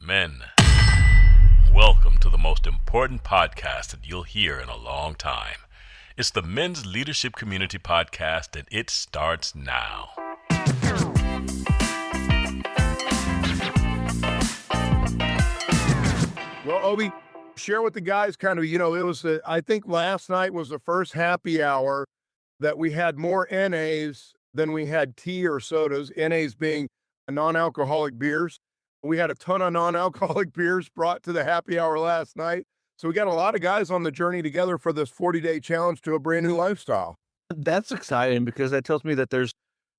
Men, welcome to the most important podcast that you'll hear in a long time. It's the Men's Leadership Community Podcast, and it starts now. Well, Obi, share with the guys I think last night was the first happy hour that we had more NAs than we had tea or sodas, NAs being non-alcoholic beers. We had a ton of non-alcoholic beers brought to the happy hour last night. So we got a lot of guys on the journey together for this 40-day challenge to a brand new lifestyle. That's exciting because that tells me that there's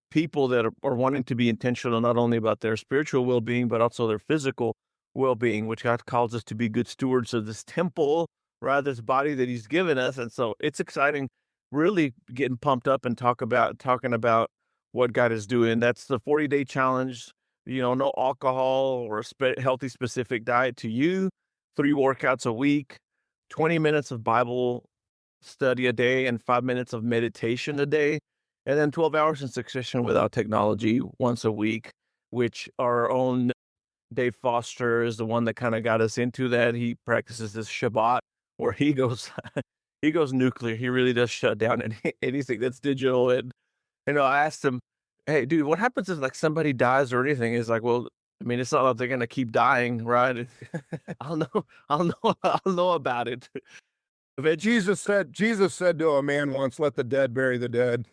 people that are wanting to be intentional not only about their spiritual well-being, but also their physical well-being, which God calls us to be good stewards of this temple, right? This body that he's given us. And so it's exciting, really getting pumped up and talking about what God is doing. That's the 40-day challenge, no alcohol or a healthy specific diet to you, 3 workouts a week, 20 minutes of Bible study a day, and 5 minutes of meditation a day, and then 12 hours in succession without technology once a week, which our own Dave Foster is the one that kind of got us into that. He practices this Shabbat where he goes nuclear. He really does shut down anything that's digital. And, I asked him, hey, dude, what happens if like somebody dies or anything? He's like, well, I mean, it's not like they're going to keep dying, right? I'll know about it. But Jesus said to a man once, let the dead bury the dead.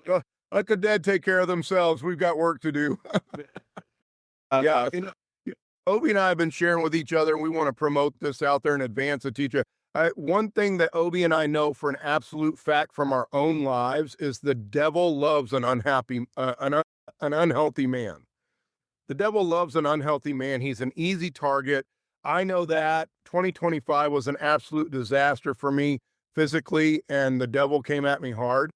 Let the dead take care of themselves. We've got work to do. Obi and I have been sharing with each other, and we want to promote this out there in advance to teach you. One thing that Obi and I know for an absolute fact from our own lives is the devil loves an unhealthy man. The devil loves an unhealthy man. He's an easy target. I know that 2025 was an absolute disaster for me physically, and the devil came at me hard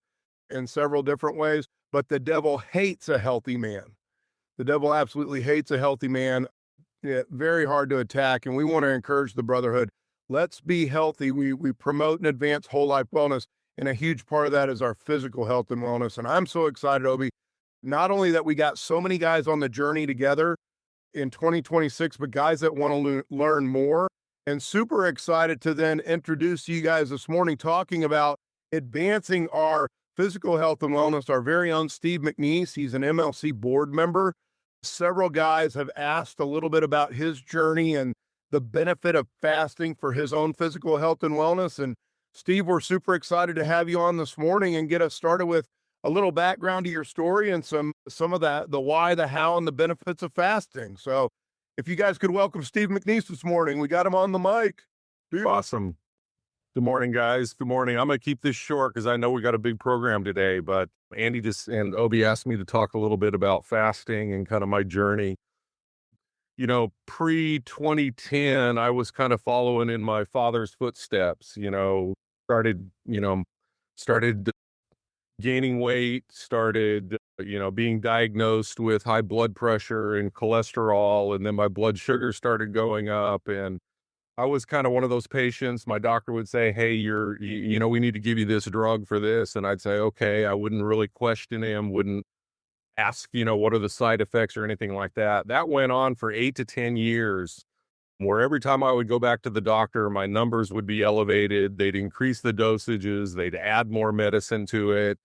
in several different ways, but the devil hates a healthy man. The devil absolutely hates a healthy man. Yeah, very hard to attack, and we want to encourage the Brotherhood. Let's be healthy. We promote and advance whole life wellness, and a huge part of that is our physical health and wellness. And I'm so excited, Obi, not only that we got so many guys on the journey together in 2026, but guys that want to learn more, and super excited to then introduce you guys this morning talking about advancing our physical health and wellness. Our very own Steve McNeese, he's an MLC board member. Several guys have asked a little bit about his journey and the benefit of fasting for his own physical health and wellness. And Steve, we're super excited to have you on this morning and get us started with a little background to your story and some of that, the why, the how, and the benefits of fasting. So if you guys could welcome Steve McNeese this morning, we got him on the mic. Dude. Awesome. Good morning, guys. Good morning. I'm going to keep this short because I know we got a big program today, but Andy and Obi asked me to talk a little bit about fasting and kind of my journey. Pre-2010, I was kind of following in my father's footsteps, started gaining weight, started, being diagnosed with high blood pressure and cholesterol, and then my blood sugar started going up. And I was kind of one of those patients. My doctor would say, hey, we need to give you this drug for this. And I'd say, okay. I wouldn't really question him, wouldn't ask, what are the side effects or anything like that. That went on for 8 to 10 years, where every time I would go back to the doctor, my numbers would be elevated. They'd increase the dosages. They'd add more medicine to it.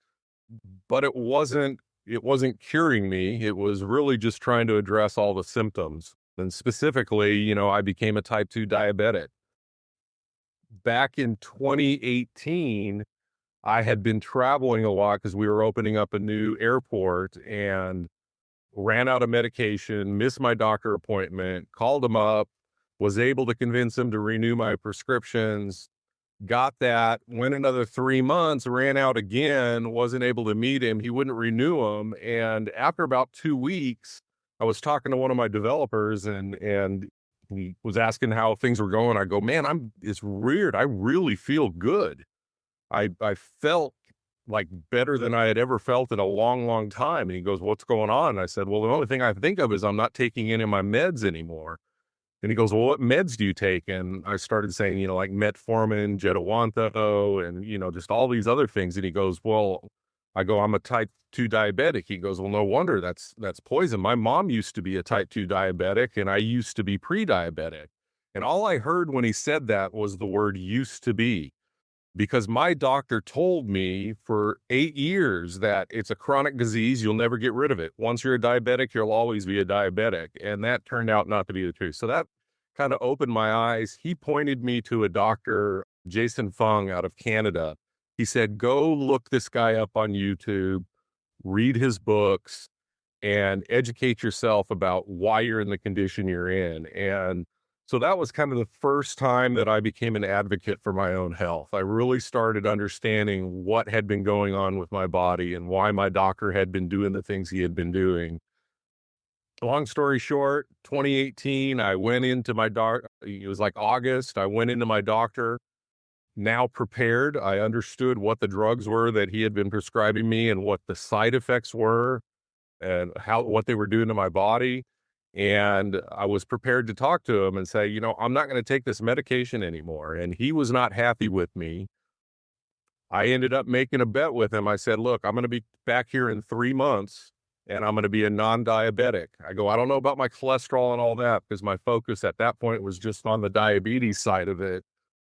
But it wasn't curing me. It was really just trying to address all the symptoms. And specifically, I became a type 2 diabetic. Back in 2018, I had been traveling a lot because we were opening up a new airport and ran out of medication, missed my doctor appointment, called him up, was able to convince him to renew my prescriptions, got that, went another 3 months, ran out again, wasn't able to meet him. He wouldn't renew them. And after about 2 weeks, I was talking to one of my developers and he was asking how things were going. I go, man, it's weird. I really feel good. I felt like better than I had ever felt in a long, long time. And he goes, what's going on? And I said, well, the only thing I think of is I'm not taking any of my meds anymore. And he goes, well, what meds do you take? And I started saying, like metformin, Jetawantho, and, just all these other things. And he goes, well, I go, I'm a type 2 diabetic. He goes, well, no wonder, that's poison. My mom used to be a type 2 diabetic and I used to be pre-diabetic. And all I heard when he said that was the word used to be, because my doctor told me for 8 years that it's a chronic disease. You'll never get rid of it. Once you're a diabetic, you'll always be a diabetic. And that turned out not to be the truth. So that kind of opened my eyes. He pointed me to a doctor, Jason Fung out of Canada. He said, go look this guy up on YouTube, read his books, and educate yourself about why you're in the condition you're in. And so that was kind of the first time that I became an advocate for my own health. I really started understanding what had been going on with my body and why my doctor had been doing the things he had been doing. Long story short, 2018, I went into my doctor. It was like August. I went into my doctor, now prepared. I understood what the drugs were that he had been prescribing me and what the side effects were and what they were doing to my body. And I was prepared to talk to him and say, I'm not going to take this medication anymore. And he was not happy with me. I ended up making a bet with him. I said, look, I'm going to be back here in 3 months and I'm going to be a non-diabetic. I go, I don't know about my cholesterol and all that, because my focus at that point was just on the diabetes side of it.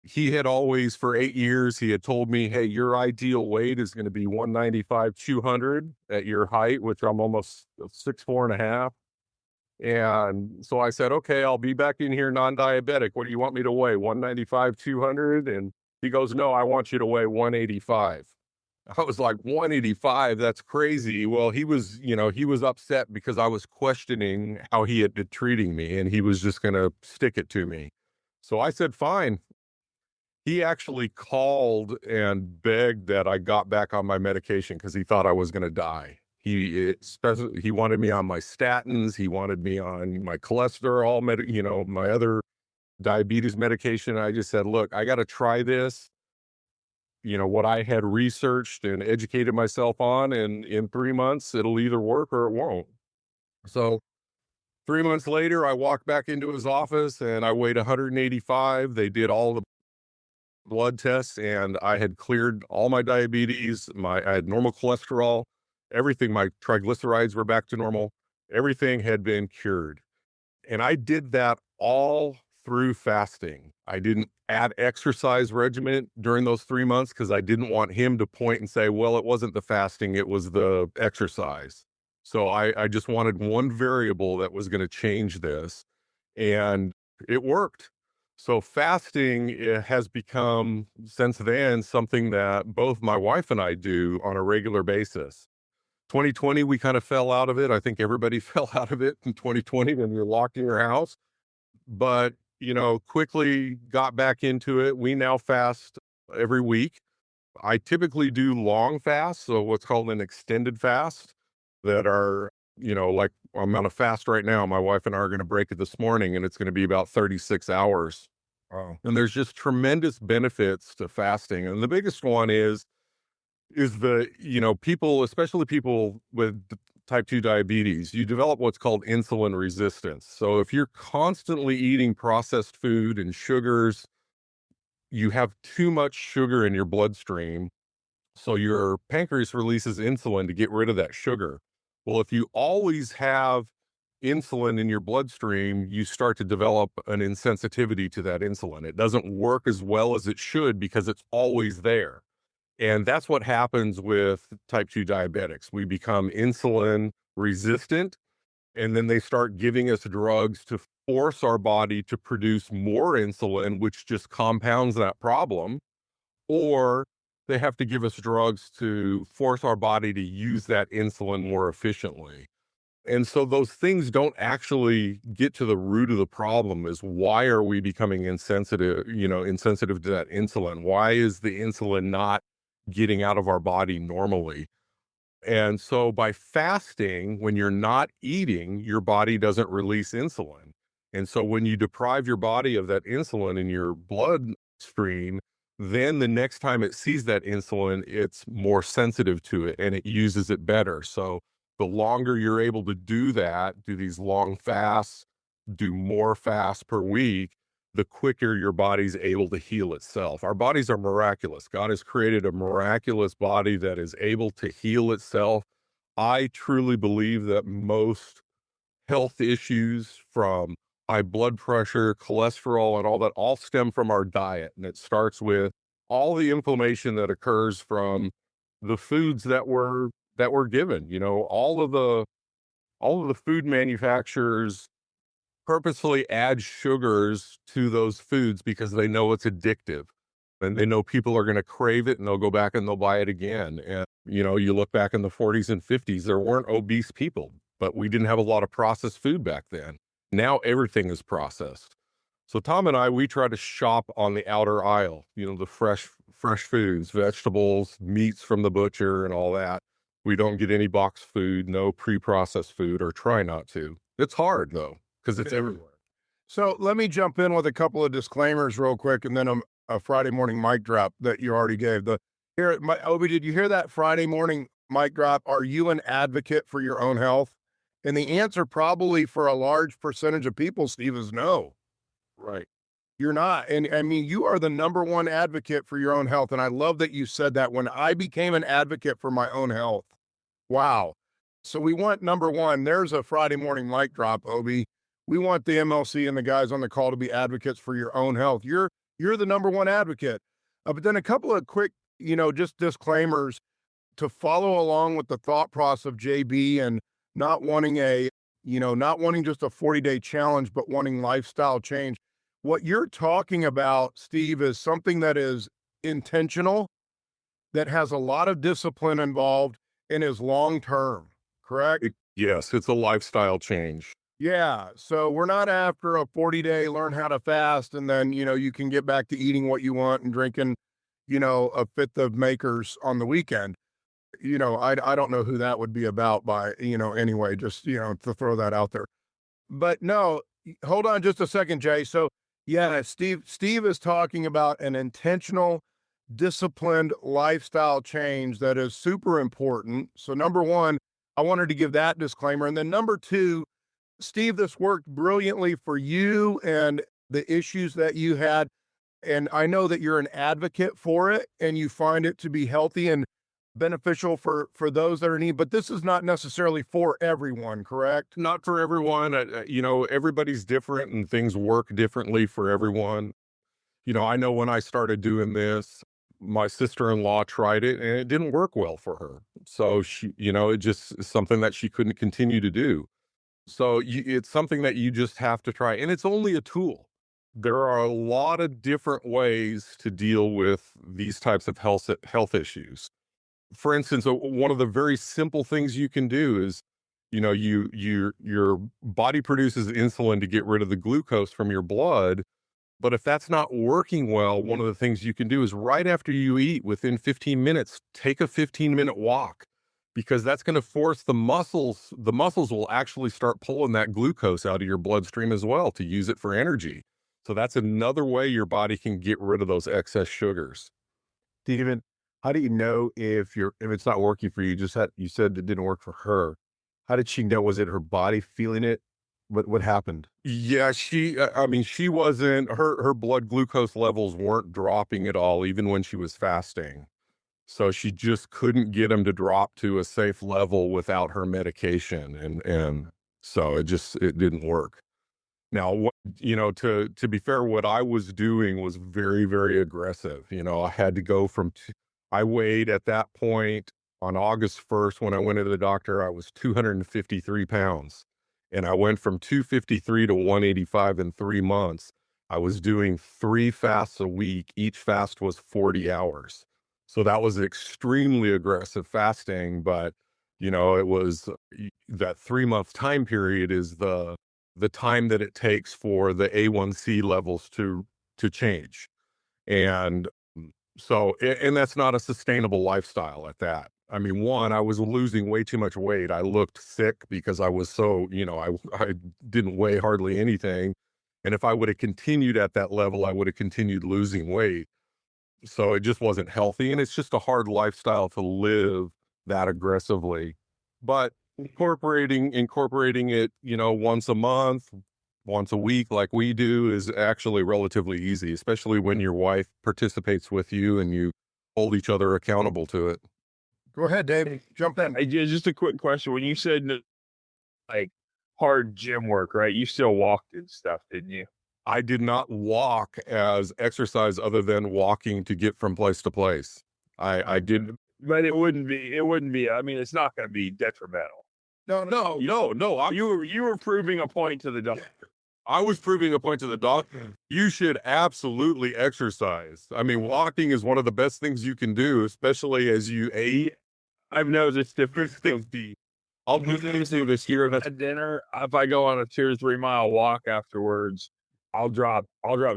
He had always, for 8 years, he had told me, hey, your ideal weight is going to be 195, 200 at your height, which I'm almost 6'4.5". And so I said, okay, I'll be back in here non-diabetic. What do you want me to weigh? 195, 200? And he goes, no, I want you to weigh 185. I was like, 185? That's crazy. Well, he was upset because I was questioning how he had been treating me, and he was just going to stick it to me. So I said, fine. He actually called and begged that I got back on my medication because he thought I was going to die. He wanted me on my statins. He wanted me on my cholesterol, my other diabetes medication. I just said, look, I got to try this. What I had researched and educated myself on, and in 3 months, it'll either work or it won't. So 3 months later, I walked back into his office and I weighed 185. They did all the blood tests and I had cleared all my diabetes. I had normal cholesterol, everything. My triglycerides were back to normal. Everything had been cured. And I did that all through fasting. I didn't add exercise regimen during those 3 months because I didn't want him to point and say, well, it wasn't the fasting, it was the exercise. So I just wanted one variable that was going to change this, and it worked. So fasting has become, since then, something that both my wife and I do on a regular basis. 2020, we kind of fell out of it. I think everybody fell out of it in 2020 when you're locked in your house. But, quickly got back into it. We now fast every week. I typically do long fasts, so what's called an extended fast, that are, like I'm on a fast right now. My wife and I are going to break it this morning, and it's going to be about 36 hours. Wow. And there's just tremendous benefits to fasting. And the biggest one is people, especially people with type 2 diabetes, you develop what's called insulin resistance. So if you're constantly eating processed food and sugars, you have too much sugar in your bloodstream. So your pancreas releases insulin to get rid of that sugar. Well, if you always have insulin in your bloodstream, you start to develop an insensitivity to that insulin. It doesn't work as well as it should because it's always there. And that's what happens with type 2 diabetics. We become insulin resistant, and then they start giving us drugs to force our body to produce more insulin, which just compounds that problem. Or they have to give us drugs to force our body to use that insulin more efficiently. And so those things don't actually get to the root of the problem, is why are we becoming insensitive to that insulin? Why is the insulin not getting out of our body normally? And so by fasting, when you're not eating, your body doesn't release insulin. And so when you deprive your body of that insulin in your bloodstream, then the next time it sees that insulin, it's more sensitive to it and it uses it better. So the longer you're able to do that, do these long fasts, do more fasts per week, the quicker your body's able to heal itself. Our bodies are miraculous. God has created a miraculous body that is able to heal itself. I truly believe that most health issues from high blood pressure, cholesterol, and all that all stem from our diet. And it starts with all the inflammation that occurs from the foods that we're given. All of the food manufacturers purposefully add sugars to those foods because they know it's addictive. And they know people are going to crave it and they'll go back and they'll buy it again. And, you look back in the 40s and 50s, there weren't obese people, but we didn't have a lot of processed food back then. Now everything is processed. So Tom and I, we try to shop on the outer aisle, the fresh foods, vegetables, meats from the butcher and all that. We don't get any boxed food, no pre-processed food, or try not to. It's hard though, because it's everywhere. So let me jump in with a couple of disclaimers real quick, and then a Friday morning mic drop that you already gave. Obi, did you hear that Friday morning mic drop? Are you an advocate for your own health? And the answer probably for a large percentage of people, Steve, is no. Right. You're not. And I mean, you are the number one advocate for your own health. And I love that you said that. When I became an advocate for my own health. Wow. So we want, number one, there's a Friday morning mic drop, Obi. We want the MLC and the guys on the call to be advocates for your own health. You're the number one advocate. But then a couple of quick, just disclaimers to follow along with the thought process of JB, and not wanting just a 40-day challenge, but wanting lifestyle change. What you're talking about, Steve, is something that is intentional, that has a lot of discipline involved, and is long-term, correct? Yes, it's a lifestyle change. Yeah. So we're not after a 40-day learn how to fast, and then, you can get back to eating what you want and drinking, a fifth of Makers on the weekend. I don't know who that would be about by, anyway, just, to throw that out there. But no, hold on just a second, Jay. So yeah, Steve is talking about an intentional, disciplined lifestyle change that is super important. So number one, I wanted to give that disclaimer. And then number two, Steve, this worked brilliantly for you and the issues that you had. And I know that you're an advocate for it and you find it to be healthy and beneficial for those that are in need, but this is not necessarily for everyone, correct? Not for everyone. Everybody's different and things work differently for everyone. I know when I started doing this, my sister-in-law tried it and it didn't work well for her. So she, it just is something that she couldn't continue to do. So it's something that you just have to try. And it's only a tool. There are a lot of different ways to deal with these types of health issues. For instance, one of the very simple things you can do is, your body produces insulin to get rid of the glucose from your blood. But if that's not working well, one of the things you can do is right after you eat, within 15 minutes, take a 15-minute walk, because that's going to force the muscles. The muscles will actually start pulling that glucose out of your bloodstream as well to use it for energy. So that's another way your body can get rid of those excess sugars. Steven, how do you know if it's not working for you? You said it didn't work for her. How did she know? Was it her body feeling it? What happened? Yeah, she wasn't, her blood glucose levels weren't dropping at all, even when she was fasting. So she just couldn't get them to drop to a safe level without her medication. And so it didn't work. Now, to be fair, what I was doing was very, very aggressive. I had to go I weighed at that point on August 1st, when I went to the doctor, I was 253 pounds. And I went from 253 to 185 in 3 months. I was doing 3 fasts a week. Each fast was 40 hours. So that was extremely aggressive fasting. But, it was that 3-month time period is the time that it takes for the A1C levels to change. And so, and that's not a sustainable lifestyle at that. I mean, one, I was losing way too much weight. I looked sick because I was so, I didn't weigh hardly anything. And if I would have continued at that level, I would have continued losing weight. So it just wasn't healthy. And it's just a hard lifestyle to live that aggressively. But incorporating it, once a month, once a week like we do is actually relatively easy, especially when your wife participates with you and you hold each other accountable to it. Go ahead, Dave. Jump in. Just a quick question. When you said like hard gym work, right? You still walked and stuff, didn't you? I did not walk as exercise other than walking to get from place to place. I did. But it wouldn't be, I mean, it's not going to be detrimental. No. You were proving a point to the doctor. I was proving a point to the doctor. You should absolutely exercise. I mean, walking is one of the best things you can do, especially as you age. I've noticed if I'll do this year at dinner, if I go on a 2 or 3 mile walk afterwards, I'll drop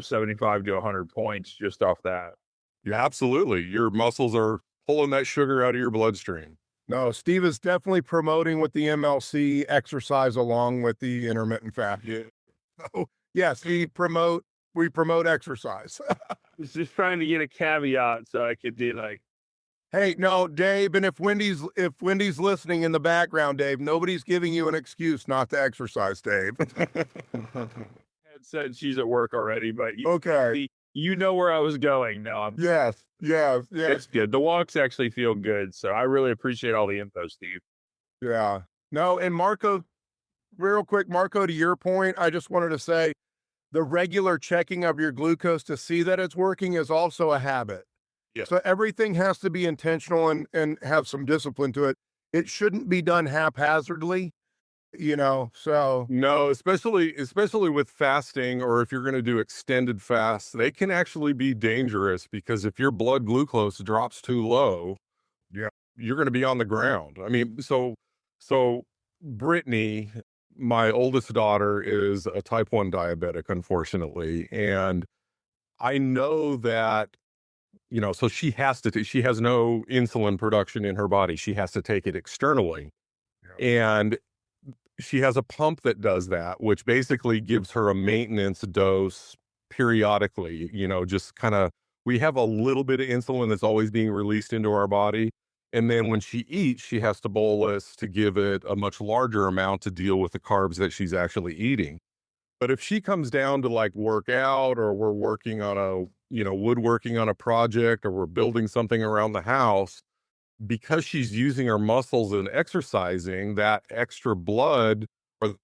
75 to 100 points just off that. Yeah, absolutely. Your muscles are pulling that sugar out of your bloodstream. No, Steve is definitely promoting with the MLC exercise along with the intermittent fasting. So, yes, we promote exercise. Just trying to get a caveat so I could be like, hey, no, Dave, and if Wendy's listening in the background, Dave, nobody's giving you an excuse not to exercise, Dave. had said she's at work already, but Okay. you know where I was going now. Yes. It's good. The walks actually feel good, so I really appreciate all the info, Steve. Yeah. No, and Marco, real quick, Marco, to your point, I just wanted to say the regular checking of your glucose to see that it's working is also a habit. Yeah. So everything has to be intentional and have some discipline to it. It shouldn't be done haphazardly, so. No, especially with fasting, or if you're going to do extended fasts, they can actually be dangerous because if your blood glucose drops too low, yeah, you're going to be on the ground. I mean, so Brittany, my oldest daughter, is a type 1 diabetic, unfortunately. And I know that, so she has no insulin production in her body. She has to take it externally. Yeah. And she has a pump that does that, which basically gives her a maintenance dose periodically, just kind of, we have a little bit of insulin that's always being released into our body. And then when she eats, she has to bolus to give it a much larger amount to deal with the carbs that she's actually eating. But if she comes down to like work out, or we're working on woodworking on a project, or we're building something around the house, because she's using her muscles and exercising, that extra blood or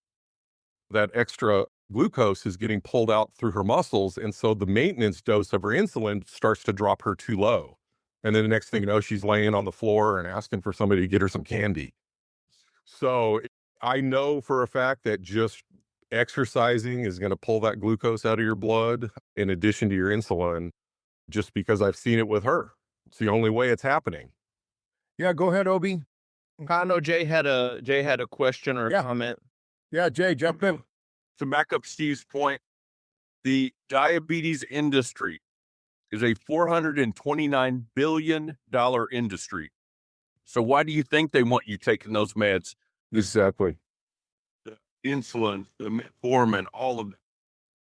that extra glucose is getting pulled out through her muscles. And so the maintenance dose of her insulin starts to drop her too low. And then the next thing you know, she's laying on the floor and asking for somebody to get her some candy. So I know for a fact that just exercising is going to pull that glucose out of your blood in addition to your insulin, just because I've seen it with her. It's the only way it's happening. Yeah, go ahead, Obi. I know Jay had a question or a comment. Yeah, Jay, jump in. To back up Steve's point, the diabetes industry is a $429 billion industry. So why do you think they want you taking those meds? Exactly. The insulin, the metformin, all of that.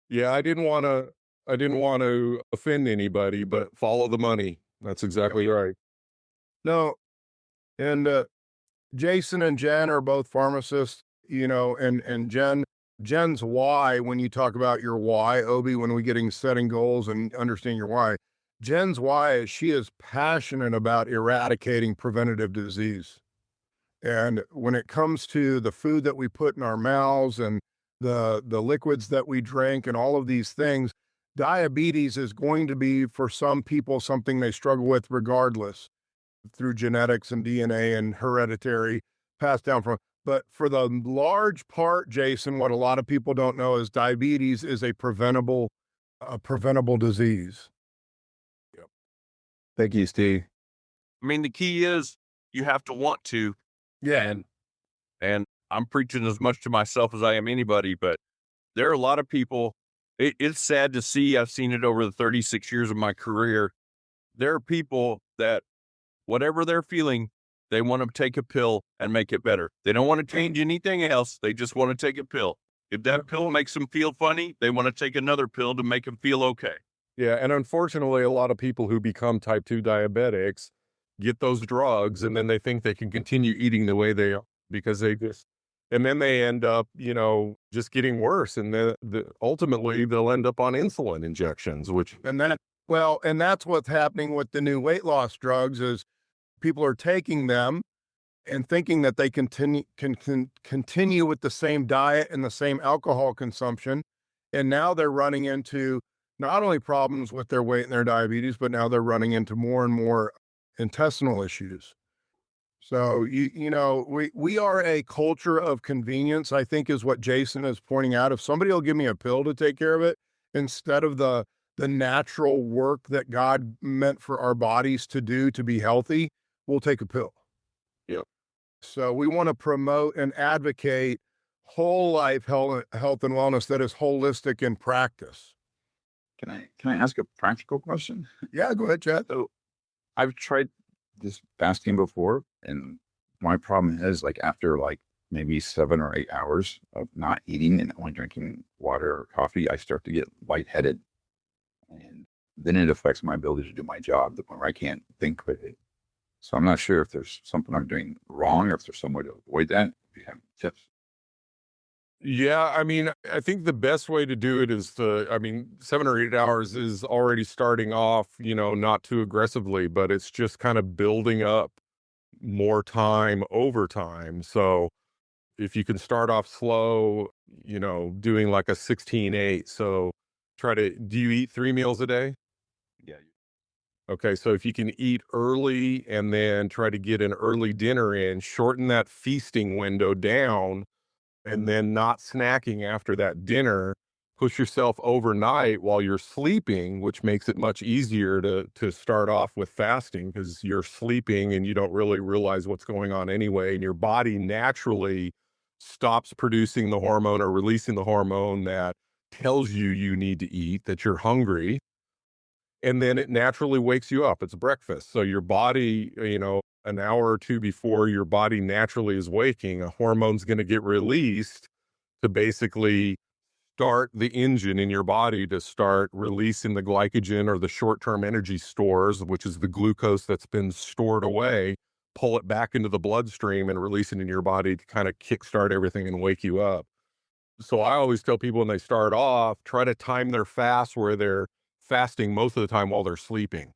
Yeah, I didn't want to offend anybody, but follow the money. That's exactly right. No, and Jason and Jen are both pharmacists, and Jen's why, when you talk about your why, Obi, when we getting setting goals and understanding your why, Jen's why is she is passionate about eradicating preventative disease. And when it comes to the food that we put in our mouths and the liquids that we drink and all of these things, diabetes is going to be, for some people, something they struggle with regardless, through genetics and DNA and hereditary passed down from. But for the large part, Jason, what a lot of people don't know is diabetes is a preventable disease. Yep. Thank you, Steve. I mean, the key is you have to want to. Yeah. And I'm preaching as much to myself as I am anybody, but there are a lot of people. It's sad to see. I've seen it over the 36 years of my career. There are people that whatever they're feeling, they want to take a pill and make it better. They don't want to change anything else. They just want to take a pill. If that pill makes them feel funny, they want to take another pill to make them feel okay. Yeah, and unfortunately, a lot of people who become type 2 diabetics get those drugs, and then they think they can continue eating the way they are because they And then they end up, just getting worse. And ultimately they'll end up on insulin injections, which, And that's what's happening with the new weight loss drugs is people are taking them and thinking that they continue with the same diet and the same alcohol consumption. And now they're running into not only problems with their weight and their diabetes, but now they're running into more and more intestinal issues. So we are a culture of convenience, I think is what Jason is pointing out. If somebody will give me a pill to take care of it instead of the natural work that God meant for our bodies to do to be healthy, we'll take a pill. Yep. So we want to promote and advocate whole life health and wellness that is holistic in practice. Can I ask a practical question? Yeah, go ahead, Chad. So I've tried this fasting before, and my problem is like after like maybe 7 or 8 hours of not eating and only drinking water or coffee, I start to get lightheaded, and then it affects my ability to do my job, the point where I can't think clearly. So I'm not sure if there's something I'm doing wrong or if there's some way to avoid that. If you have tips. yeah, I think the best way to do it is 7 or 8 hours is already starting off, not too aggressively, but it's just kind of building up more time over time. So if you can start off slow, doing like a 16-8. So do you eat 3 meals a day? Yeah. Okay, so if you can eat early and then try to get an early dinner in, shorten that feasting window down, and then not snacking after that dinner, push yourself overnight while you're sleeping, which makes it much easier to start off with fasting because you're sleeping and you don't really realize what's going on anyway. And your body naturally stops producing the hormone or releasing the hormone that tells you need to eat, that you're hungry. And then it naturally wakes you up. It's breakfast. So your body, an hour or two before your body naturally is waking, a hormone's going to get released to basically start the engine in your body to start releasing the glycogen or the short-term energy stores, which is the glucose that's been stored away, pull it back into the bloodstream and release it in your body to kind of kickstart everything and wake you up. So I always tell people when they start off, try to time their fast where they're fasting most of the time while they're sleeping,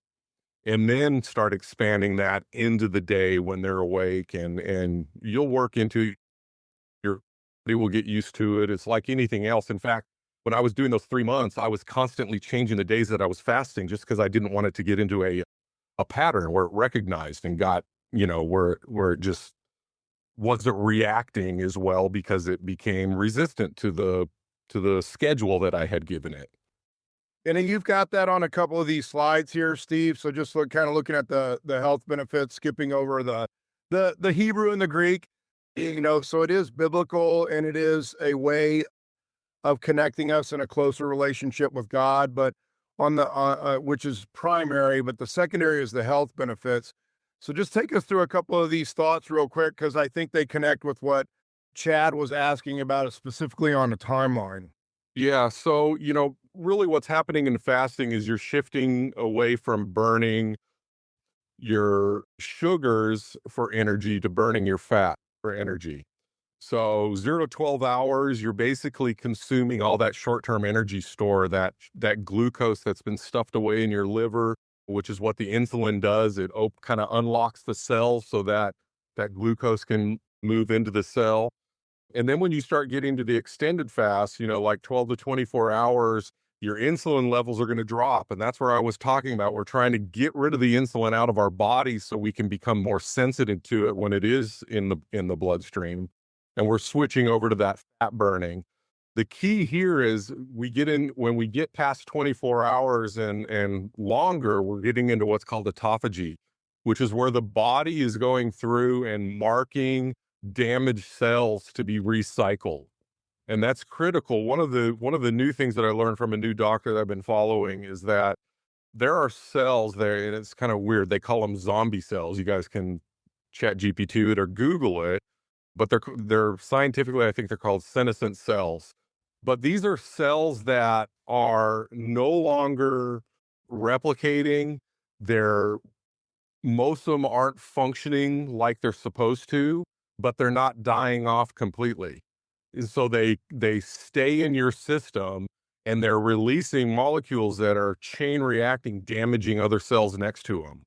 and then start expanding that into the day when they're awake, and you'll work into your body will get used to it. It's like anything else. In fact, when I was doing those 3 months, I was constantly changing the days that I was fasting just because I didn't want it to get into a pattern where it recognized and got, where it just wasn't reacting as well because it became resistant to the schedule that I had given it. And then you've got that on a couple of these slides here, Steve. So just looking at the health benefits, skipping over the Hebrew and the Greek, so it is biblical and it is a way of connecting us in a closer relationship with God, but on the which is primary, but the secondary is the health benefits. So just take us through a couple of these thoughts real quick, because I think they connect with what Chad was asking about, specifically on the timeline. Yeah. So, really what's happening in fasting is you're shifting away from burning your sugars for energy to burning your fat for energy. So 0 to 12 hours, you're basically consuming all that short-term energy store, that glucose that's been stuffed away in your liver, which is what the insulin does. It kind of unlocks the cell so that glucose can move into the cell. And then when you start getting to the extended fast, like 12 to 24 hours, your insulin levels are going to drop. And that's where I was talking about. We're trying to get rid of the insulin out of our bodies so we can become more sensitive to it when it is in the bloodstream. And we're switching over to that fat burning. The key here is when we get past 24 hours and longer, we're getting into what's called autophagy, which is where the body is going through and marking damaged cells to be recycled. And that's critical. One of the new things that I learned from a new doctor that I've been following is that there are cells there, and it's kind of weird. They call them zombie cells. You guys can chat GPT it or Google it, but they're scientifically, I think they're called senescent cells. But these are cells that are no longer replicating. Most of them aren't functioning like they're supposed to. but they're not dying off completely. And so they stay in your system and they're releasing molecules that are chain reacting, damaging other cells next to them.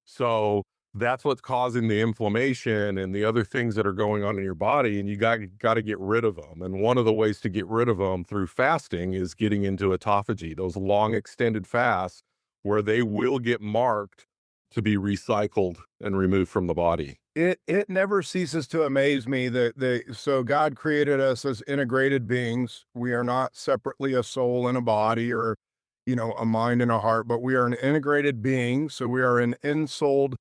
So that's what's causing the inflammation and the other things that are going on in your body, and you got to get rid of them. And one of the ways to get rid of them through fasting is getting into autophagy, those long extended fasts where they will get marked to be recycled and removed from the body. It never ceases to amaze me that so God created us as integrated beings. We are not separately a soul and a body, or a mind and a heart, but we are an integrated being. So we are an ensouled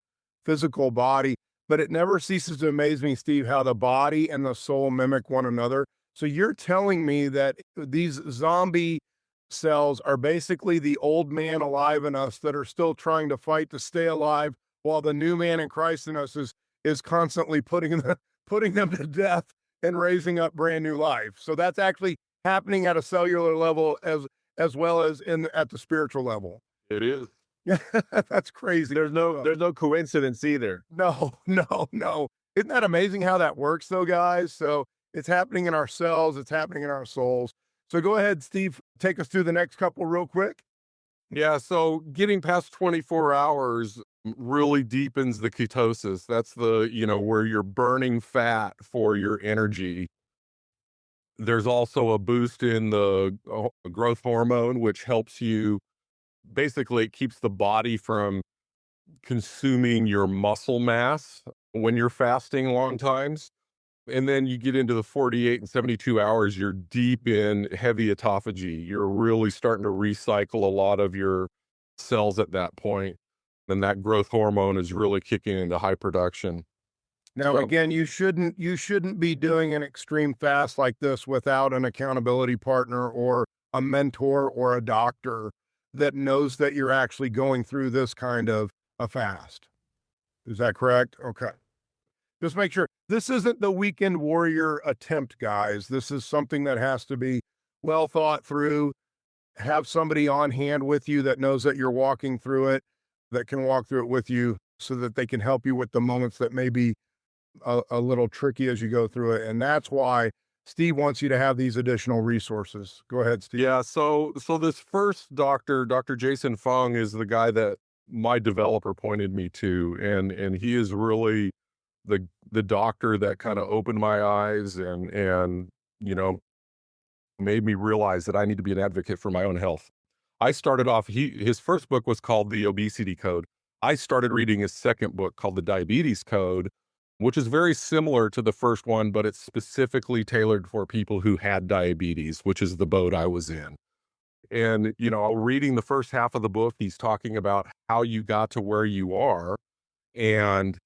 physical body. But it never ceases to amaze me, Steve, how the body and the soul mimic one another. So you're telling me that these zombie cells are basically the old man alive in us that are still trying to fight to stay alive, while the new man in Christ in us is constantly putting them to death and raising up brand new life. So that's actually happening at a cellular level as well as at the spiritual level. It is. Yeah, that's crazy. There's no coincidence either. No. Isn't that amazing how that works though, guys? So it's happening in our cells, it's happening in our souls. So go ahead, Steve, take us through the next couple real quick. Yeah, so getting past 24 hours really deepens the ketosis. That's where you're burning fat for your energy. There's also a boost in the growth hormone, which helps you. Basically, it keeps the body from consuming your muscle mass when you're fasting long times. And then you get into the 48 and 72 hours, you're deep in heavy autophagy. You're really starting to recycle a lot of your cells at that point. And that growth hormone is really kicking into high production. Now, again, you shouldn't be doing an extreme fast like this without an accountability partner or a mentor or a doctor that knows that you're actually going through this kind of a fast. Is that correct? Okay. Just make sure this isn't the weekend warrior attempt, guys. This is something that has to be well thought through. Have somebody on hand with you that knows that you're walking through it, that can walk through it with you so that they can help you with the moments that may be a little tricky as you go through it. And that's why Steve wants you to have these additional resources. Go ahead, Steve. Yeah, so this first doctor, Dr. Jason Fung, is the guy that my developer pointed me to, and he is really the doctor that kind of opened my eyes and made me realize that I need to be an advocate for my own health. I started off, his first book was called The Obesity Code. I started reading his second book called The Diabetes Code, which is very similar to the first one, but it's specifically tailored for people who had diabetes, which is the boat I was in. And, reading the first half of the book, he's talking about how you got to where you are. And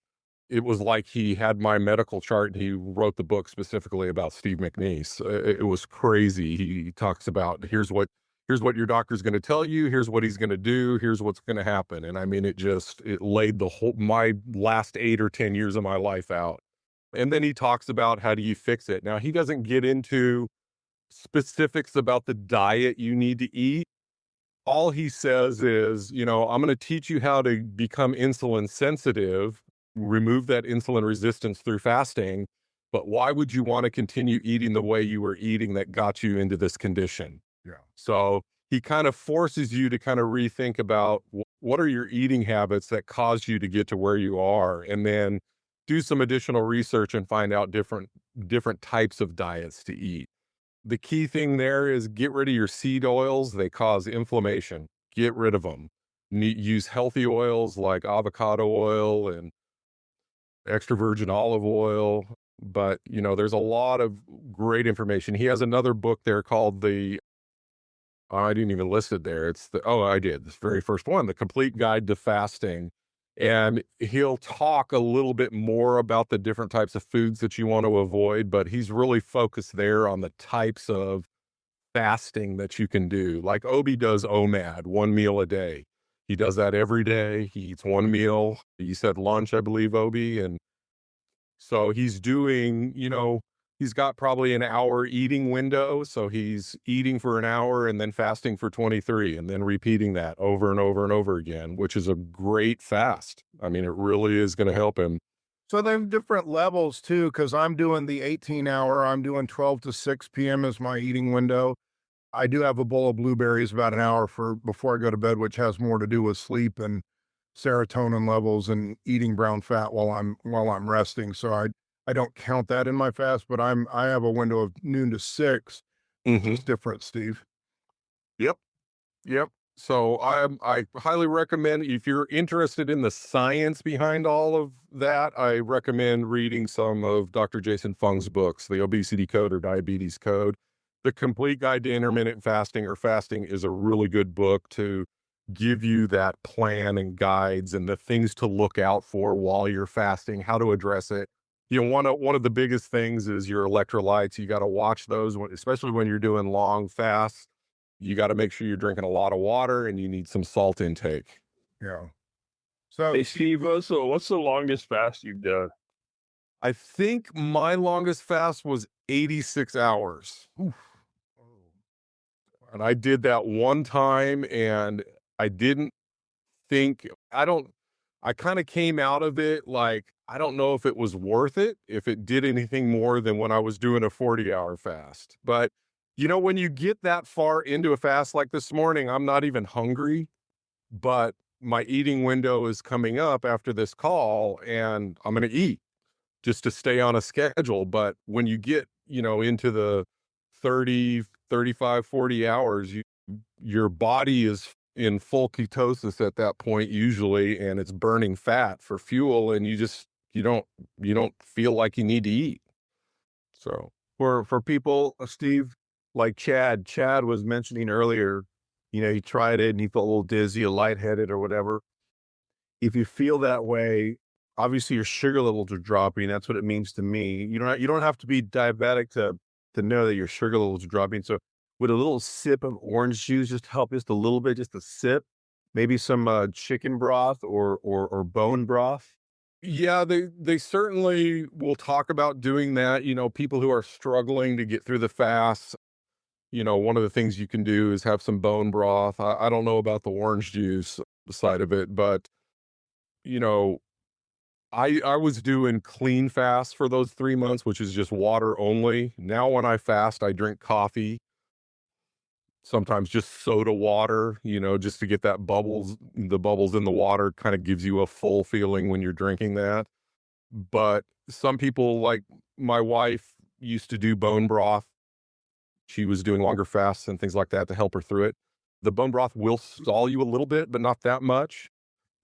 it was like he had my medical chart and he wrote the book specifically about Steve McNeese. It was crazy. He talks about, here's what your doctor's going to tell you. Here's what he's going to do. Here's what's going to happen. And I mean, it laid my last 8 or 10 years of my life out. And then he talks about how do you fix it. Now, he doesn't get into specifics about the diet you need to eat. All he says is, I'm going to teach you how to become insulin sensitive, remove that insulin resistance through fasting. But why would you want to continue eating the way you were eating that got you into this condition? Yeah. So he kind of forces you to kind of rethink about what are your eating habits that caused you to get to where you are, and then do some additional research and find out different types of diets to eat. The key thing there is get rid of your seed oils. They cause inflammation. Get rid of them. Use healthy oils like avocado oil and extra virgin olive oil. But, there's a lot of great information. He has another book there called I didn't even list it there. I did. This very first one, The Complete Guide to Fasting. And he'll talk a little bit more about the different types of foods that you want to avoid, but he's really focused there on the types of fasting that you can do. Like Obi does OMAD, 1 meal a day. He does that every day. He eats 1 meal. You said lunch, I believe, Obi. And so he's doing, he's got probably an hour eating window. So he's eating for an hour and then fasting for 23 and then repeating that over and over and over again, which is a great fast. I mean, it really is going to help him. So they have different levels too, because I'm doing the 18-hour. I'm doing 12 to 6 p.m. as my eating window. I do have a bowl of blueberries about an hour before I go to bed, which has more to do with sleep and serotonin levels and eating brown fat while I'm resting. So I don't count that in my fast, but I have a window of noon to 6. It's different, Steve. Yep. Yep. So I highly recommend, if you're interested in the science behind all of that, I recommend reading some of Dr. Jason Fung's books, The Obesity Code or Diabetes Code. The Complete Guide to Intermittent Fasting or Fasting is a really good book to give you that plan and guides and the things to look out for while you're fasting, how to address it. You know, one of the biggest things is your electrolytes. You got to watch those, especially when you're doing long fasts. You got to make sure you're drinking a lot of water and you need some salt intake. Yeah. So Hey, Steve, so what's the longest fast you've done? I think my longest fast was 86 hours. And I did that one time and I didn't think, I kind of came out of it like, I don't know if it was worth it, if it did anything more than when I was doing a 40-hour fast. But, you know, when you get that far into a fast like this morning, I'm not even hungry, but my eating window is coming up after this call and I'm going to eat just to stay on a schedule. But when you get, you know, into the 30, 35, 40 hours, your body is in full ketosis at that point usually, and it's burning fat for fuel, and you don't feel like you need to eat. So For people, Steve, like Chad was mentioning earlier, you know, he tried it and he felt a little dizzy or lightheaded or whatever. If you feel that way, obviously your sugar levels are dropping. That's what it means to me. You don't have to be diabetic to know that your sugar levels are dropping. So would a little sip of orange juice just help just a little bit, just a sip? Maybe some chicken broth or bone broth. yeah, they certainly will talk about doing that. You know, people who are struggling to get through the fast, you know, one of the things you can do is have some bone broth. I don't know about the orange juice side of it, but you know, I was doing clean fast for those 3 months, which is just water only. Now when I fast, I drink coffee, sometimes just soda water, you know, just to get the bubbles in the water kind of gives you a full feeling when you're drinking that. But some people, like my wife, used to do bone broth. She was doing longer fasts and things like that to help her through it. The bone broth will stall you a little bit, but not that much.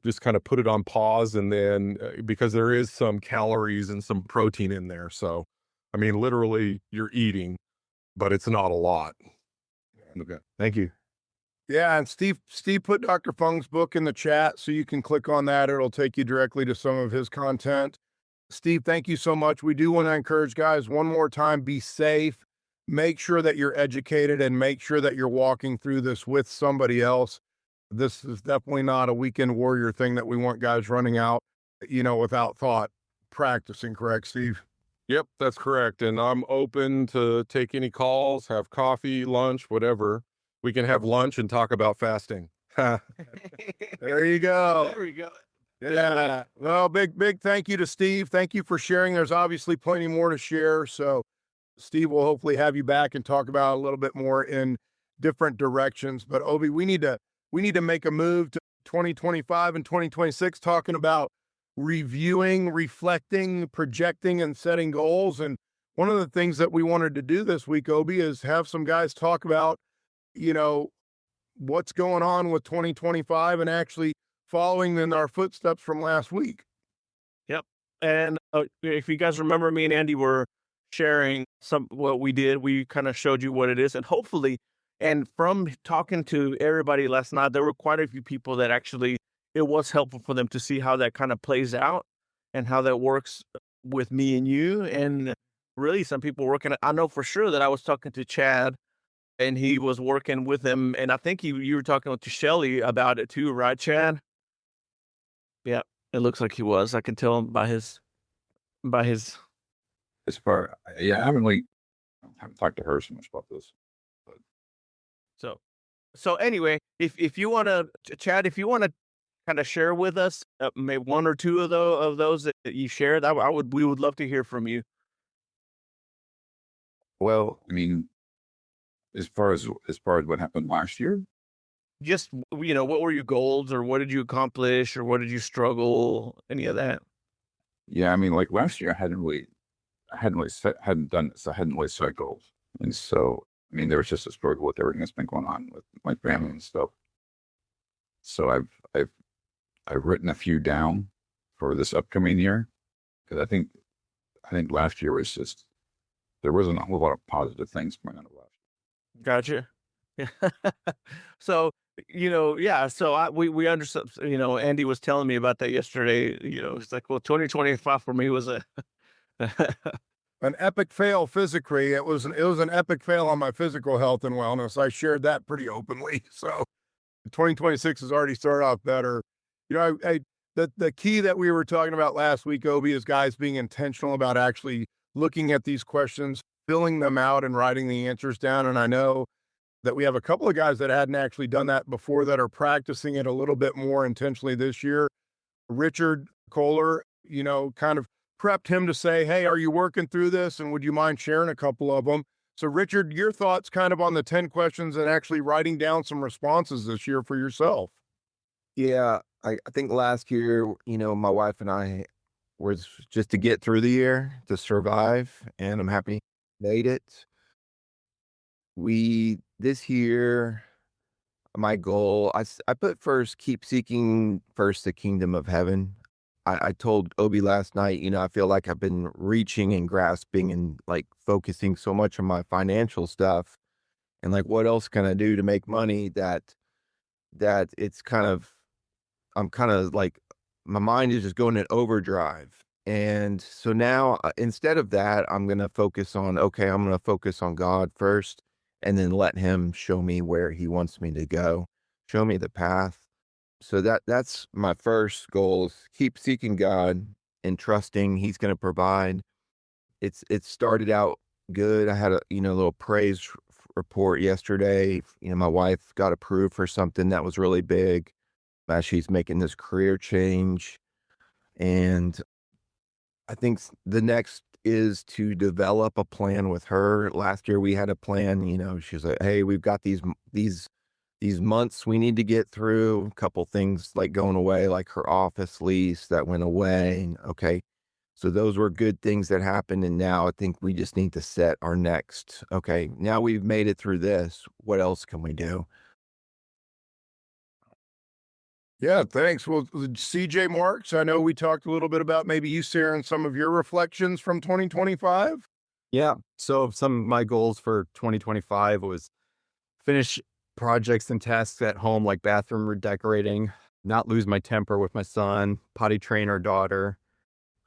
Just kind of put it on pause, and then because there is some calories and some protein in there. So, I mean, literally you're eating, but it's not a lot. Okay. Thank you. yeah, and Steve put Dr. Fung's book in the chat, so you can click on that. It'll take you directly to some of his content. Steve, thank you so much. We do want to encourage guys one more time, be safe. Make sure that you're educated and make sure that you're walking through this with somebody else. This is definitely not a weekend warrior thing that we want guys running out, you know, without thought practicing, correct, Steve? Yep, that's correct. And I'm open to take any calls, have coffee, lunch, whatever. We can have lunch and talk about fasting. There you go. There we go. Yeah. Well, big thank you to Steve. Thank you for sharing. There's obviously plenty more to share. So Steve will hopefully have you back and talk about a little bit more in different directions. But Obi, we need to make a move to 2025 and 2026, talking about reviewing, reflecting, projecting, and setting goals. And one of the things that we wanted to do this week, Obi, is have some guys talk about, you know, what's going on with 2025 and actually following in our footsteps from last week. Yep. And if you guys remember, me and Andy were sharing what we did. We kind of showed you what it is, and hopefully, and from talking to everybody last night, there were quite a few people that actually it was helpful for them to see how that kind of plays out and how that works with me and you. And really, some people working. I know for sure that I was talking to Chad, and he was working with them, and I think you were talking to Shelly about it too, right, Chad? Yeah, it looks like he was. I can tell by his. As far, yeah, I haven't talked to her so much about this. So anyway, if you want to, Chad, if you want to kind of share with us? Maybe one or two of those that you shared. We would love to hear from you. Well, I mean, as far as what happened last year, Just, what were your goals, or what did you accomplish, or what did you struggle? Any of that? yeah, I mean, like last year, hadn't done this. I hadn't really set goals, and so I mean, there was just a struggle with everything that's been going on with my family and stuff. So I've written a few down for this upcoming year because I think last year was just there wasn't a whole lot of positive things going on last Gotcha. Yeah. So, yeah. So we understood. Andy was telling me about that yesterday. It's like, well, 2025 for me was a. An epic fail physically. It was an epic fail on my physical health and wellness. I shared that pretty openly. So 2026 has already started off better. The key that we were talking about last week, Obi, is guys being intentional about actually looking at these questions, filling them out, and writing the answers down. And I know that we have a couple of guys that hadn't actually done that before that are practicing it a little bit more intentionally this year. Richard Kohler, kind of prepped him to say, hey, are you working through this? And would you mind sharing a couple of them? So, Richard, your thoughts kind of on the 10 questions and actually writing down some responses this year for yourself. Yeah, I think last year, my wife and I was just to get through the year, to survive, and I'm happy we made it. This year, my goal, I put first, keep seeking first the kingdom of heaven. I told Obi last night, I feel like I've been reaching and grasping and like focusing so much on my financial stuff and like, what else can I do to make money that I'm kind of like, my mind is just going in overdrive. And so now instead of that, I'm going to focus on God first and then let him show me where he wants me to go, show me the path. So that's my first goal, is keep seeking God and trusting he's going to provide. It started out good. I had a little praise report yesterday. My wife got approved for something that was really big as she's making this career change. And I think the next is to develop a plan with her. Last year we had a plan, she was like, hey, we've got these months we need to get through, a couple things like going away, like her office lease that went away. And okay, so those were good things that happened. And now I think we just need to set our next, okay, now we've made it through this. What else can we do? Yeah, thanks. Well, CJ Marks, I know we talked a little bit about maybe you sharing some of your reflections from 2025. Yeah. So some of my goals for 2025 was finish projects and tasks at home, like bathroom redecorating, not lose my temper with my son, potty train our daughter.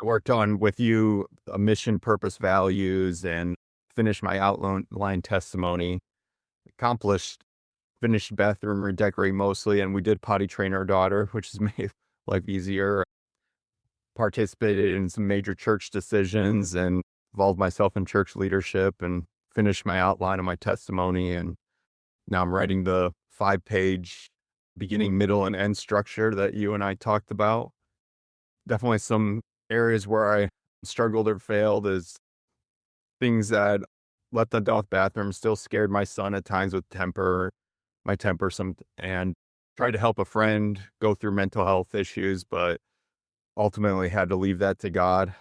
I worked on with you mission, purpose, values, and finish my outline testimony. Finished bathroom redecorating mostly, and we did potty train our daughter, which has made life easier. Participated in some major church decisions and involved myself in church leadership and finished my outline of my testimony. And now I'm writing the 5-page beginning, middle, and end structure that you and I talked about. Definitely some areas where I struggled or failed is things that left the bathroom, still scared my son at times with my temper and tried to help a friend go through mental health issues, but ultimately had to leave that to God.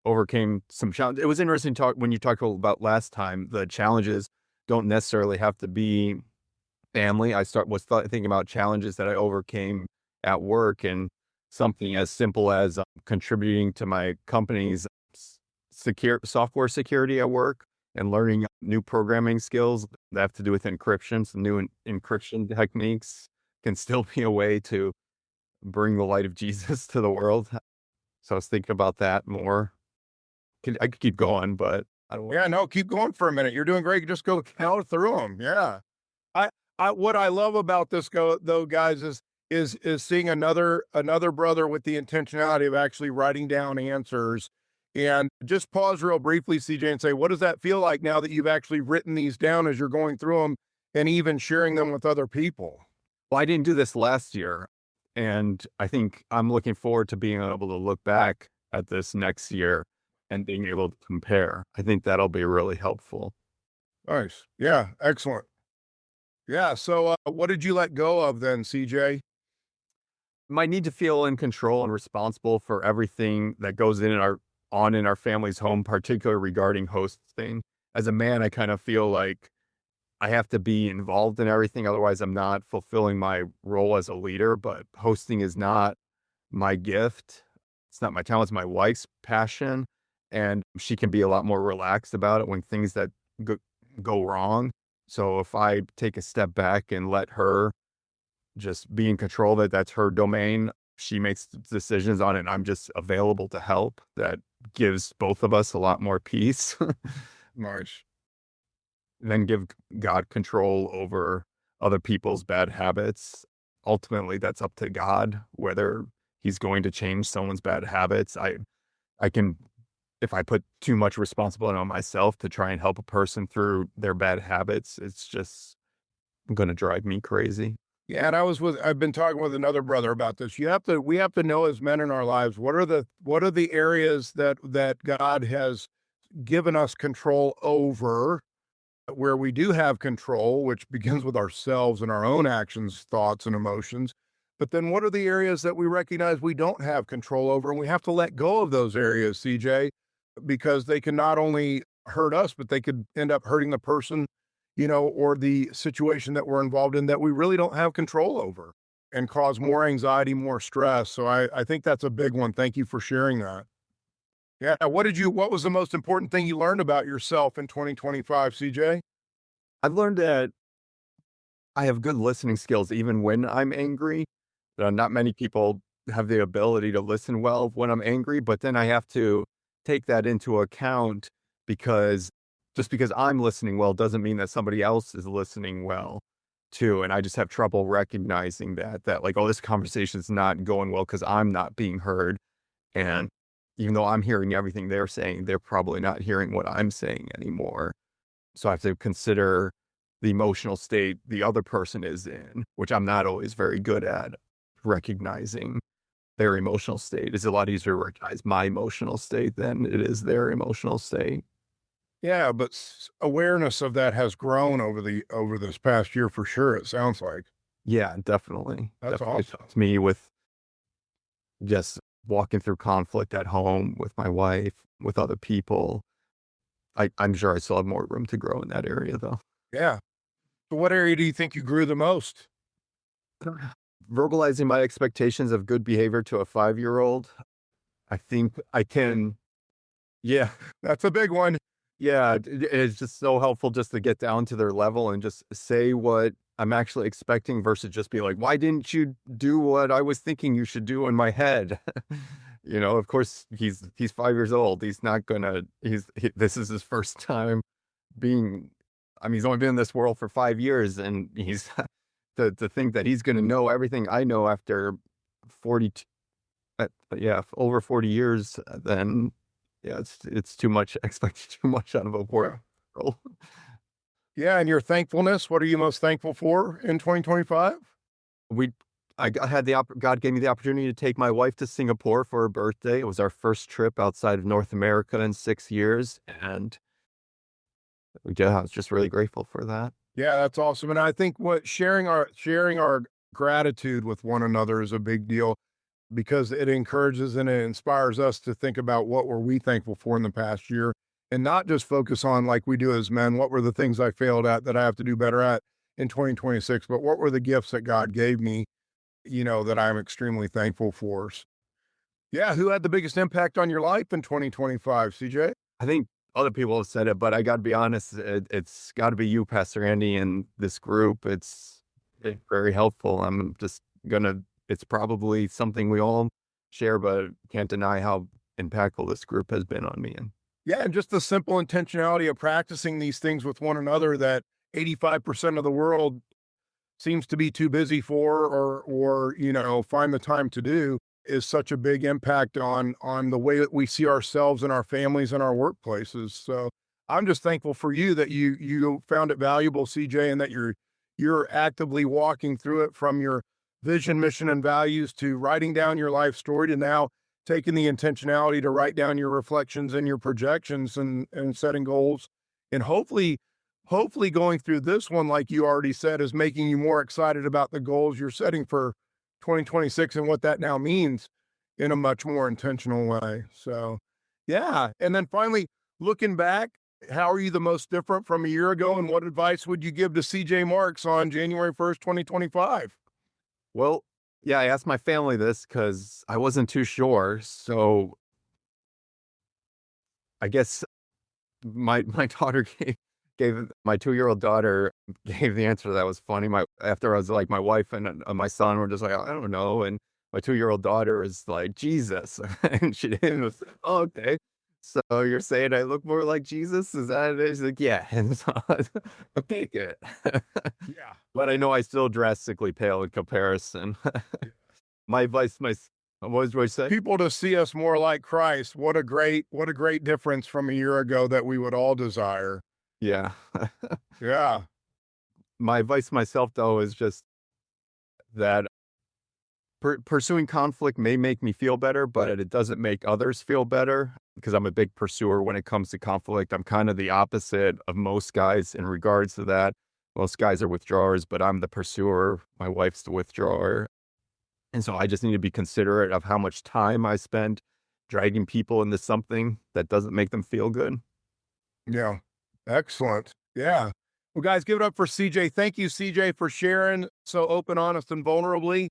Overcame some challenges. It was interesting when you talked about last time, the challenges don't necessarily have to be family. I was thinking about challenges that I overcame at work, and something as simple as contributing to my company's software security at work and learning new programming skills that have to do with encryption. Some new encryption techniques can still be a way to bring the light of Jesus to the world. So I was thinking about that more. I could keep going, but I don't. Yeah, no, keep going for a minute. You're doing great. Just go count through them. Yeah. What I love about this though, guys, is seeing another brother with the intentionality of actually writing down answers. And just pause real briefly, CJ, and say, what does that feel like now that you've actually written these down as you're going through them and even sharing them with other people? Well, I didn't do this last year. And I think I'm looking forward to being able to look back at this next year and being able to compare. I think that'll be really helpful. Nice. Yeah, excellent. Yeah, so what did you let go of then, CJ? My need to feel in control and responsible for everything that goes in our family's home, particularly regarding hosting. As a man, I kind of feel like I have to be involved in everything, otherwise I'm not fulfilling my role as a leader. But hosting is not my gift. It's not my talent, it's my wife's passion. And she can be a lot more relaxed about it when things that go, go wrong. So if I take a step back and let her just be in control of it, that's her domain. She makes decisions on it, and I'm just available to help. That gives both of us a lot more peace. Nice. Then give God control over other people's bad habits. Ultimately, that's up to God, whether he's going to change someone's bad habits. I can, if I put too much responsibility on myself to try and help a person through their bad habits, it's just going to drive me crazy. Yeah, and I've been talking with another brother about this. We have to know as men in our lives, what are the areas that God has given us control over, where we do have control, which begins with ourselves and our own actions, thoughts, and emotions. But then what are the areas that we recognize we don't have control over? And we have to let go of those areas, CJ, because they can not only hurt us, but they could end up hurting the person, or the situation that we're involved in that we really don't have control over, and cause more anxiety, more stress. So I think that's a big one. Thank you for sharing that. Yeah. What was the most important thing you learned about yourself in 2025, CJ? I've learned that I have good listening skills even when I'm angry. Not many people have the ability to listen well when I'm angry, but then I have to take that into account, because just because I'm listening well doesn't mean that somebody else is listening well too. And I just have trouble recognizing that like, oh, this conversation's not going well because I'm not being heard. And even though I'm hearing everything they're saying, they're probably not hearing what I'm saying anymore. So I have to consider the emotional state the other person is in, which I'm not always very good at recognizing their emotional state. It's a lot easier to recognize my emotional state than it is their emotional state. Yeah, but awareness of that has grown over this past year for sure. It sounds like. Yeah, definitely. That's Definitely awesome. helps me with just walking through conflict at home with my wife, with other people. I'm sure I still have more room to grow in that area, though. Yeah. So what area do you think you grew the most? Verbalizing my expectations of good behavior to a 5-year-old. I think I can. Yeah, That's a big one. yeah. It's just so helpful just to get down to their level and just say what I'm actually expecting versus just be like, why didn't you do what I was thinking you should do in my head? Of course he's 5 years old. He's not gonna, this is his first time being, I mean, he's only been in this world for 5 years, and he's to think that he's going to know everything I know after 40, over 40 years, then yeah, it's too much, expected too much out of a 4-year-old. Yeah, and your thankfulness, what are you most thankful for in 2025? God gave me the opportunity to take my wife to Singapore for her birthday. It was our first trip outside of North America in 6 years, and I was just really grateful for that. Yeah, that's awesome. And I think what sharing our gratitude with one another is a big deal, because it encourages and it inspires us to think about what were we thankful for in the past year, and not just focus on, like we do as men, what were the things I failed at that I have to do better at in 2026, but what were the gifts that God gave me, that I'm extremely thankful for. Yeah, who had the biggest impact on your life in 2025, CJ? I think other people have said it, but I got to be honest, it's got to be you, Pastor Andy, and this group. It's very helpful. It's probably something we all share, but can't deny how impactful this group has been on me. Yeah, and just the simple intentionality of practicing these things with one another that 85% of the world seems to be too busy for, or find the time to do, is such a big impact on the way that we see ourselves and our families and our workplaces. So I'm just thankful for you that you found it valuable, CJ, and that you're actively walking through it from your vision, mission, and values to writing down your life story to now taking the intentionality to write down your reflections and your projections and setting goals. And hopefully going through this one, like you already said, is making you more excited about the goals you're setting for 2026 and what that now means in a much more intentional way. So, yeah. And then finally, looking back, how are you the most different from a year ago? And what advice would you give to CJ Marks on January 1st, 2025? Well, yeah, I asked my family this because I wasn't too sure. So I guess my daughter gave my 2-year-old daughter gave the answer that was funny. After I was like, my wife and my son were just like, I don't know. And my 2-year-old daughter is like, Jesus. And she didn't. Oh, okay. So you're saying I look more like Jesus? Is that it? She's like, yeah. And so, okay, good. Yeah. But I know I still drastically pale in comparison. My advice, what did I say? People to see us more like Christ. What a great difference from a year ago that we would all desire. Yeah. Yeah. My advice myself, though, is just that pursuing conflict may make me feel better, but it doesn't make others feel better because I'm a big pursuer when it comes to conflict. I'm kind of the opposite of most guys in regards to that. Most guys are withdrawers, but I'm the pursuer. My wife's the withdrawer. And so I just need to be considerate of how much time I spend dragging people into something that doesn't make them feel good. Yeah. Excellent. Yeah. Well, guys, give it up for CJ. Thank you, CJ, for sharing so open, honest, and vulnerably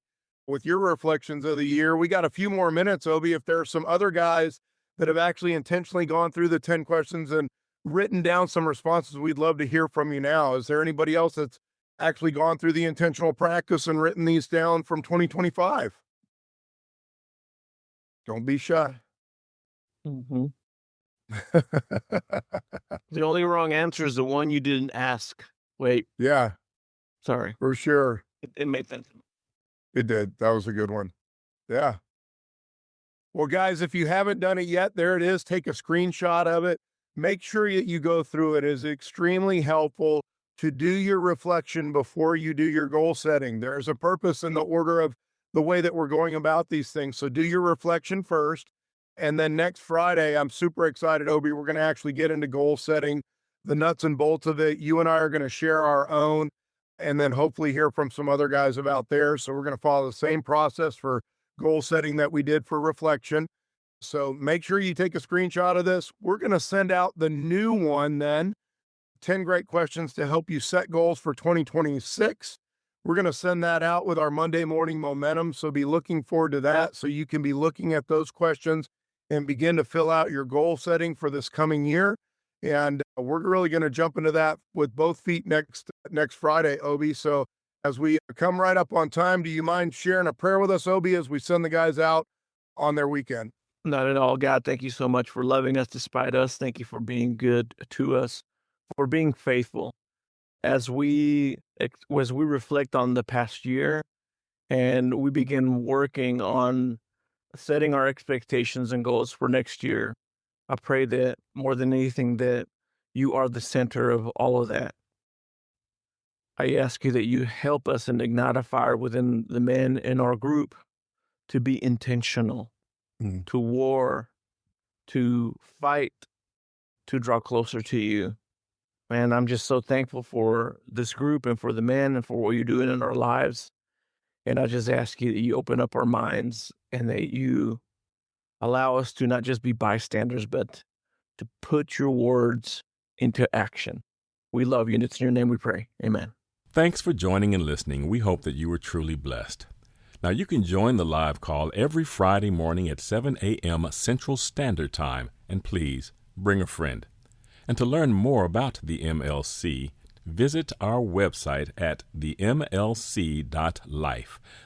with your reflections of the year. We got a few more minutes, Obi. If there are some other guys that have actually intentionally gone through the 10 questions and written down some responses, we'd love to hear from you now. Is there anybody else that's actually gone through the intentional practice and written these down from 2025? Don't be shy. Mm-hmm. The only wrong answer is the one you didn't ask. Wait. Yeah. Sorry. For sure. It made sense. It did. That was a good one. Yeah. Well, guys, if you haven't done it yet, there it is. Take a screenshot of it. Make sure that you go through it. It is extremely helpful to do your reflection before you do your goal setting. There's a purpose in the order of the way that we're going about these things. So do your reflection first. And then next Friday, I'm super excited, Obi, we're going to actually get into goal setting, the nuts and bolts of it. You and I are going to share our own and then hopefully hear from some other guys about theirs. So we're going to follow the same process for goal setting that we did for reflection. So make sure you take a screenshot of this. We're going to send out the new one then, 10 great questions to help you set goals for 2026. We're going to send that out with our Monday morning momentum. So be looking forward to that. So you can be looking at those questions and begin to fill out your goal setting for this coming year. And we're really going to jump into that with both feet next Friday, Obi. So as we come right up on time, do you mind sharing a prayer with us, Obi, as we send the guys out on their weekend? Not at all. God, thank you so much for loving us despite us. Thank you for being good to us, for being faithful. As we reflect on the past year and we begin working on setting our expectations and goals for next year, I pray that more than anything that you are the center of all of that. I ask you that you help us and ignite a fire within the men in our group to be intentional, to war, to fight, to draw closer to you. Man, I'm just so thankful for this group and for the men and for what you're doing in our lives. And I just ask you that you open up our minds and that you allow us to not just be bystanders, but to put your words into action. We love you, and it's in your name we pray. Amen. Thanks for joining and listening. We hope that you were truly blessed. Now, you can join the live call every Friday morning at 7 a.m. Central Standard Time. And please, bring a friend. And to learn more about the MLC, visit our website at themlc.life.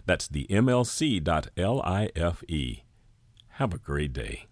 That's themlc.life. Have a great day.